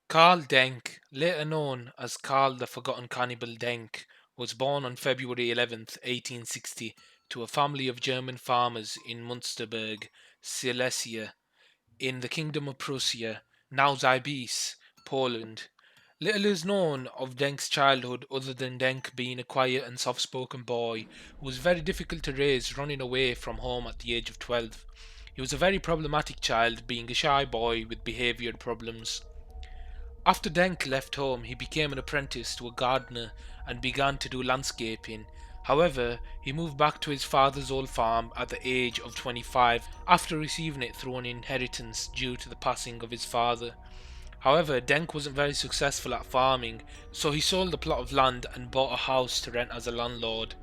Karl Denke, later known as Karl the Forgotten Cannibal Denke, was born on February 11th, 1860, to a family of German farmers in Munsterberg, Silesia, in the Kingdom of Prussia, now Zaibis, Poland. Little is known of Denke's childhood other than Denke being a quiet and soft-spoken boy who was very difficult to raise, running away from home at the age of 12. He was a very problematic child, being a shy boy with behavioural problems. After Denk left home, he became an apprentice to a gardener and began to do landscaping. However, he moved back to his father's old farm at the age of 25 after receiving it through an inheritance due to the passing of his father. However, Denk wasn't very successful at farming, so he sold a plot of land and bought a house to rent as a landlord.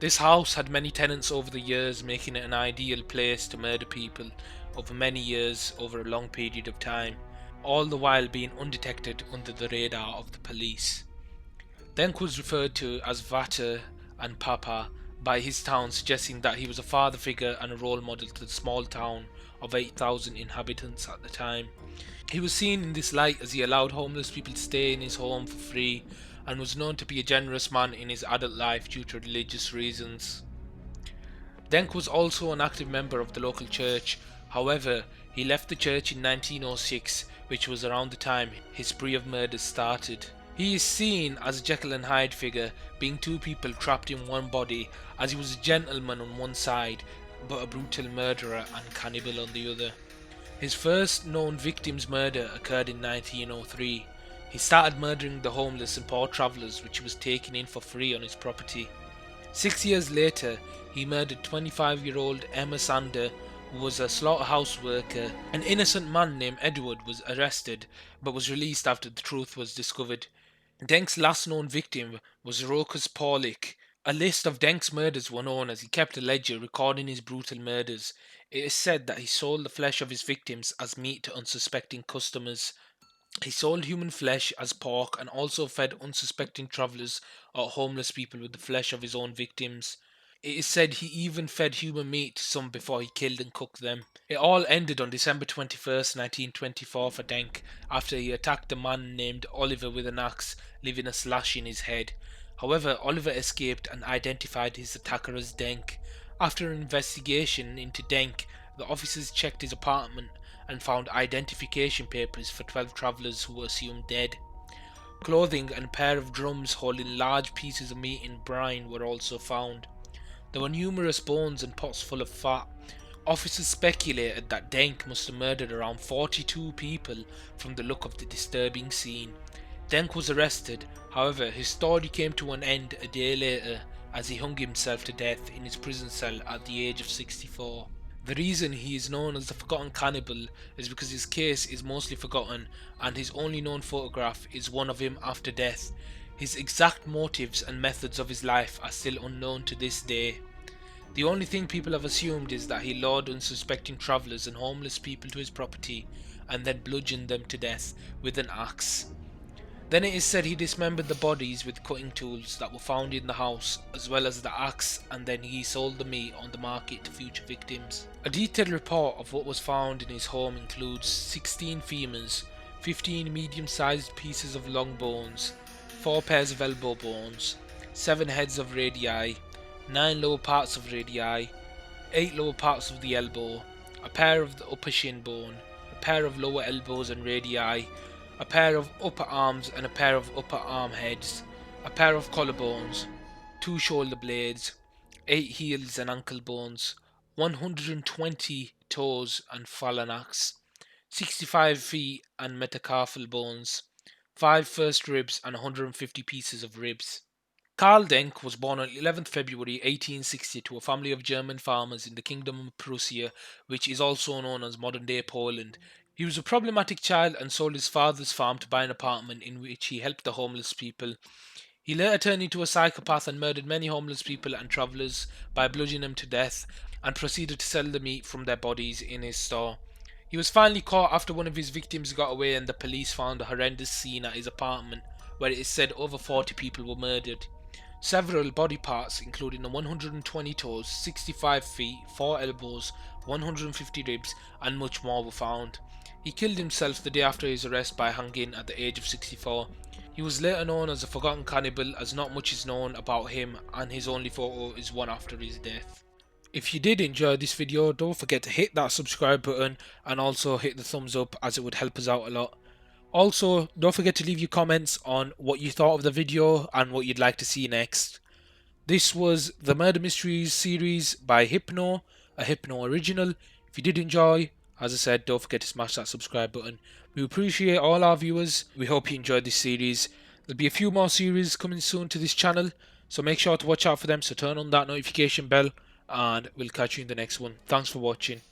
This house had many tenants over the years, making it an ideal place to murder people over many years over a long period of time, all the while being undetected under the radar of the police. Denk was referred to as Vater and Papa by his town, suggesting that he was a father figure and a role model to the small town of 8,000 inhabitants at the time. He was seen in this light as he allowed homeless people to stay in his home for free and was known to be a generous man in his adult life due to religious reasons. Denk was also an active member of the local church. However, he left the church in 1906, which was around the time his spree of murders started. He is seen as a Jekyll and Hyde figure, being two people trapped in one body, as he was a gentleman on one side, but a brutal murderer and cannibal on the other. His first known victim's murder occurred in 1903. He started murdering the homeless and poor travellers which he was taking in for free on his property. 6 years later, he murdered 25-year-old Emma Sander, who was a slaughterhouse worker. An innocent man named Edward was arrested, but was released after the truth was discovered. Denk's last known victim was Rokas Paulik. A list of Denk's murders were known as he kept a ledger recording his brutal murders. It is said that he sold the flesh of his victims as meat to unsuspecting customers. He sold human flesh as pork and also fed unsuspecting travellers or homeless people with the flesh of his own victims. It is said he even fed human meat to some before he killed and cooked them. It all ended on December 21st, 1924 for Denk after he attacked a man named Oliver with an axe, leaving a slash in his head. However, Oliver escaped and identified his attacker as Denk. After an investigation into Denk, the officers checked his apartment and found identification papers for 12 travellers who were assumed dead. Clothing and a pair of drums holding large pieces of meat in brine were also found. There were numerous bones and pots full of fat. Officers speculated that Denk must have murdered around 42 people from the look of the disturbing scene. Denk was arrested, however his story came to an end a day later as he hung himself to death in his prison cell at the age of 64. The reason he is known as the Forgotten Cannibal is because his case is mostly forgotten and his only known photograph is one of him after death. His exact motives and methods of his life are still unknown to this day. The only thing people have assumed is that he lured unsuspecting travellers and homeless people to his property and then bludgeoned them to death with an axe. Then it is said he dismembered the bodies with cutting tools that were found in the house, as well as the axe, and then he sold the meat on the market to future victims. A detailed report of what was found in his home includes 16 femurs, 15 medium-sized pieces of long bones, 4 pairs of elbow bones, 7 heads of radii, 9 lower parts of radii, 8 lower parts of the elbow, a pair of the upper shin bone, a pair of lower elbows and radii, a pair of upper arms and a pair of upper arm heads, a pair of collarbones, 2 shoulder blades, 8 heels and ankle bones, 120 toes and phalanx, 65 feet and metacarpal bones, 5 first ribs and 150 pieces of ribs. Karl Denk was born on 11th February 1860 to a family of German farmers in the Kingdom of Prussia, which is also known as modern-day Poland. He was a problematic child and sold his father's farm to buy an apartment in which he helped the homeless people. He later turned into a psychopath and murdered many homeless people and travellers by bludgeoning them to death and proceeded to sell the meat from their bodies in his store. He was finally caught after one of his victims got away and the police found a horrendous scene at his apartment where it is said over 40 people were murdered. Several body parts, including the 120 toes, 65 feet, 4 elbows, 150 ribs, and much more were found. He killed himself the day after his arrest by hanging at the age of 64. He was later known as a forgotten cannibal, as not much is known about him and his only photo is one after his death. If you did enjoy this video, don't forget to hit that subscribe button and also hit the thumbs up, as it would help us out a lot. Also, don't forget to leave your comments on what you thought of the video and what you'd like to see next. This was the Murder Mysteries series by Hypno, a Hypno original. If you did enjoy, as I said, don't forget to smash that subscribe button. We appreciate all our viewers. We hope you enjoyed this series. There'll be a few more series coming soon to this channel, so make sure to watch out for them. So turn on that notification bell, and we'll catch you in the next one. Thanks for watching.